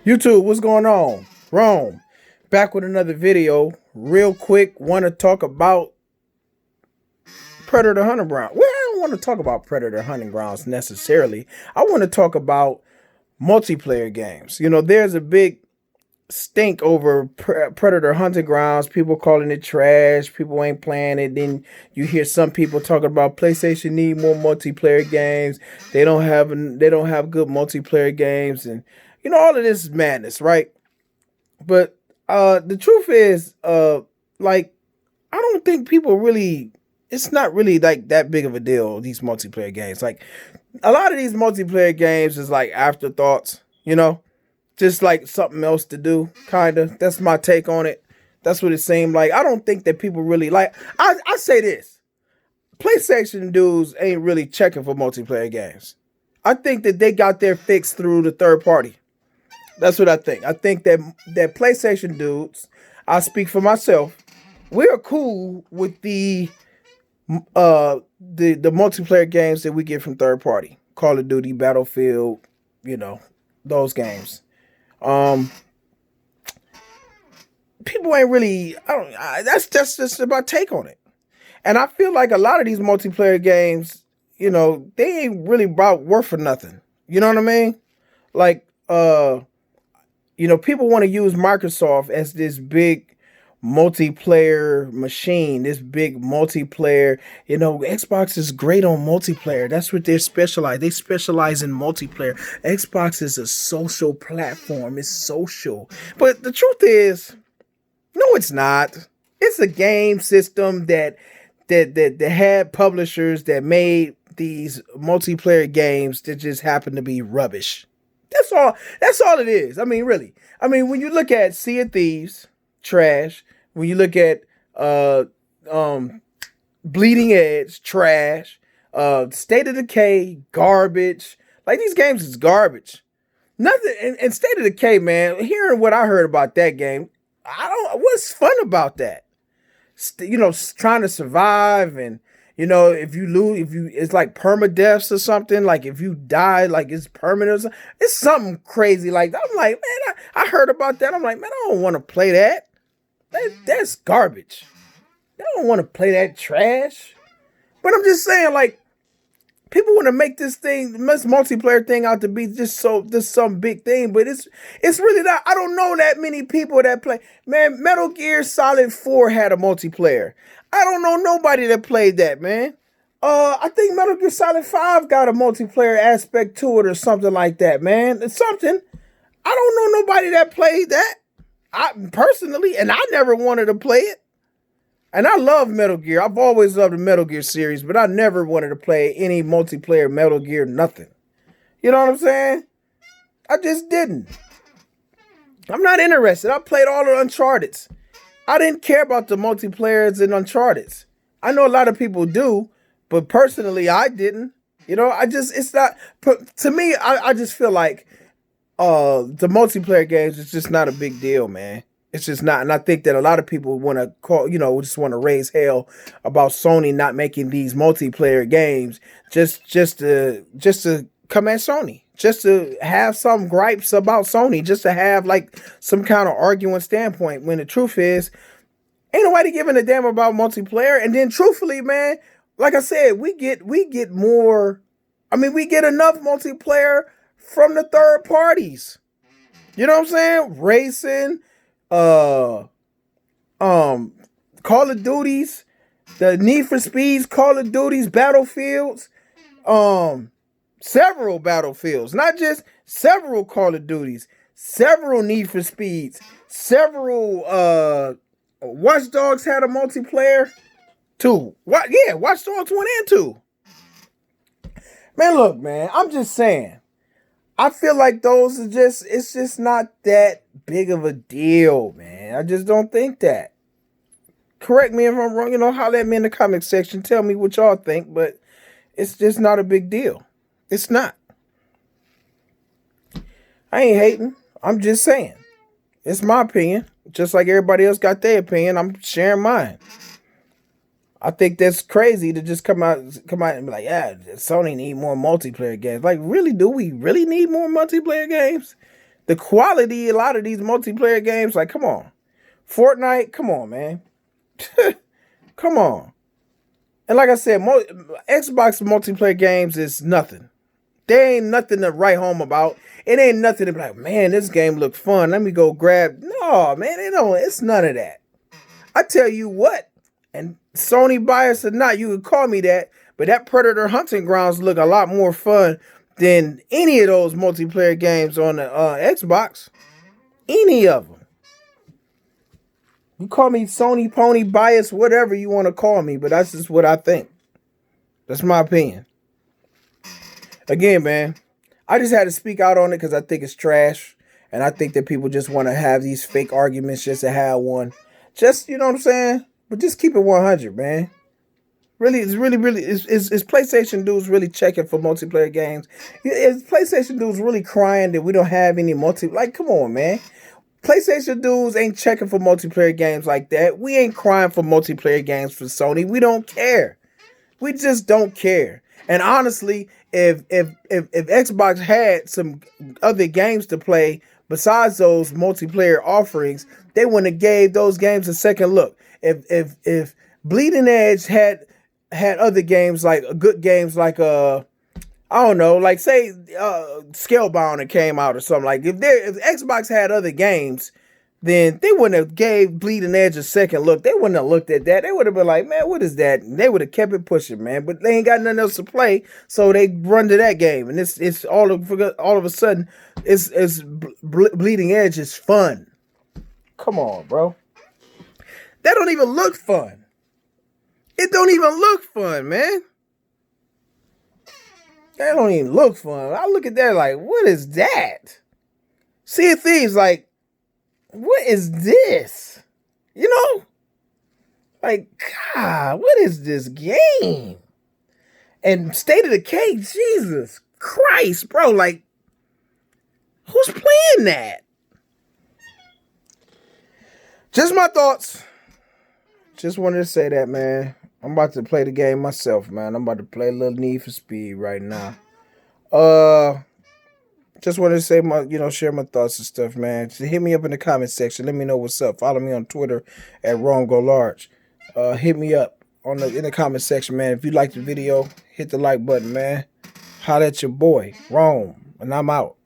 YouTube, what's going on? Rome, back with another video. Real quick, want to talk about Predator Hunting Ground. Well, I don't want to talk about Predator Hunting Grounds necessarily. I want to talk about multiplayer games. You know, there's a big stink over Predator Hunting Grounds. People calling it trash. People ain't playing it. Then you hear some people talking about PlayStation need more multiplayer games. They don't have good multiplayer games, and you know all of this is madness, right? But the truth is, like I don't think people really. It's not really like that big of a deal. These multiplayer games, like a lot of these multiplayer games, is like afterthoughts. You know, just like something else to do, kind of. That's my take on it. That's what it seemed like. I don't think that people really like. I say this: PlayStation dudes ain't really checking for multiplayer games. I think that they got their fix through the third party. That's what I think. I think that PlayStation dudes, I speak for myself, we're cool with the multiplayer games that we get from third party. Call of Duty, Battlefield, you know, those games. People ain't really. That's just my take on it. And I feel like a lot of these multiplayer games, you know, they ain't really about worth for nothing. You know what I mean? Like, you know, people want to use Microsoft as this big multiplayer machine, this big multiplayer. You know, Xbox is great on multiplayer. That's what they're specialized. They specialize in multiplayer. Xbox is a social platform. It's social. But the truth is, no, it's not. It's a game system that had publishers that made these multiplayer games that just happen to be rubbish. That's all. That's all it is. I mean, really. I mean, when you look at Sea of Thieves, trash. When you look at Bleeding Edge, trash. State of Decay, garbage. Like, these games is garbage. Nothing. And State of Decay, man. Hearing what I heard about that game, what's fun about that? You know, trying to survive, and you know, if you lose, it's like permadeaths or something. Like if you die, like it's permanent. Or something. It's something crazy. Like I'm like, man, I heard about that. I'm like, man, I don't want to play that. That's garbage. I don't want to play that trash. But I'm just saying, like, people want to make this multiplayer thing out to be just some big thing, but it's really not. I don't know that many people that play. Man, Metal Gear Solid 4 had a multiplayer. I don't know nobody that played that, man. I think Metal Gear Solid 5 got a multiplayer aspect to it or something like that, man. It's something. I don't know nobody that played that. I personally, and I never wanted to play it. And I love Metal Gear. I've always loved the Metal Gear series, but I never wanted to play any multiplayer Metal Gear, nothing. You know what I'm saying? I just didn't. I'm not interested. I played all the Uncharted's. I didn't care about the multiplayers in Uncharted's. I know a lot of people do, but personally, I didn't. You know, it's not, to me, I just feel like the multiplayer games is just not a big deal, man. It's just not. And I think that a lot of people want to just want to raise hell about Sony not making these multiplayer games just to come at Sony, just to have some gripes about Sony, just to have like some kind of arguing standpoint, when the truth is, ain't nobody giving a damn about multiplayer. And then truthfully, man, like I said, we get more. I mean, we get enough multiplayer from the third parties. You know what I'm saying? Racing, Call of Duties, the Need for Speeds, Call of Duties, Battlefields, several Battlefields, not just several Call of Duties, several Need for Speeds, several Watch Dogs had a multiplayer too. Watch Dogs 1 and 2. Man, look, man, I'm just saying. I feel like those are it's just not that big of a deal, man. I just don't think that. Correct me if I'm wrong, you know, holler at me in the comment section. Tell me what y'all think, but it's just not a big deal. It's not. I ain't hating. I'm just saying. It's my opinion. Just like everybody else got their opinion, I'm sharing mine. I think that's crazy to just come out and be like, yeah, Sony need more multiplayer games. Like, really, do we really need more multiplayer games? The quality, a lot of these multiplayer games, like, come on. Fortnite, come on, man. Come on. And like I said, Xbox multiplayer games is nothing. There ain't nothing to write home about. It ain't nothing to be like, man, this game looks fun. Let me go grab. No, man, it's none of that. I tell you what, and Sony bias or not, you could call me that, but that Predator Hunting Grounds look a lot more fun than any of those multiplayer games on the Xbox. Any of them. You call me Sony pony bias, whatever you want to call me, but that's just what I think. That's my opinion. Again, man, I just had to speak out on it because I think it's trash. And I think that people just want to have these fake arguments just to have one. Just, you know what I'm saying? But just keep it 100, man. Really, it's PlayStation dudes really checking for multiplayer games? Is PlayStation dudes really crying that we don't have any like, come on, man. PlayStation dudes ain't checking for multiplayer games like that. We ain't crying for multiplayer games for Sony. We don't care. We just don't care. And honestly, if Xbox had some other games to play besides those multiplayer offerings, they wouldn't have gave those games a second look. If Bleeding Edge had other games like good games like I don't know, like say Scalebound that came out or something, like if Xbox had other games, then they wouldn't have gave Bleeding Edge a second look. They wouldn't have looked at that. They would have been like, man, what is that? And they would have kept it pushing, man. But they ain't got nothing else to play, so they run to that game. And it's all of a sudden, it's Bleeding Edge is fun. Come on, bro. That don't even look fun. It don't even look fun, man. That don't even look fun. I look at that like, what is that? Sea of Thieves, like, what is this? You know? Like, God, what is this game? And State of Decay, Jesus Christ, bro. Like, who's playing that? Just my thoughts. Just wanted to say that, man. I'm about to play the game myself, man. I'm about to play a little Need for Speed right now. Just wanted to say share my thoughts and stuff, man. Just hit me up in the comment section. Let me know what's up. Follow me on Twitter at RomeGoLarge. Hit me up in the comment section, man. If you like the video, hit the like button, man. Holla at your boy, Rome, and I'm out.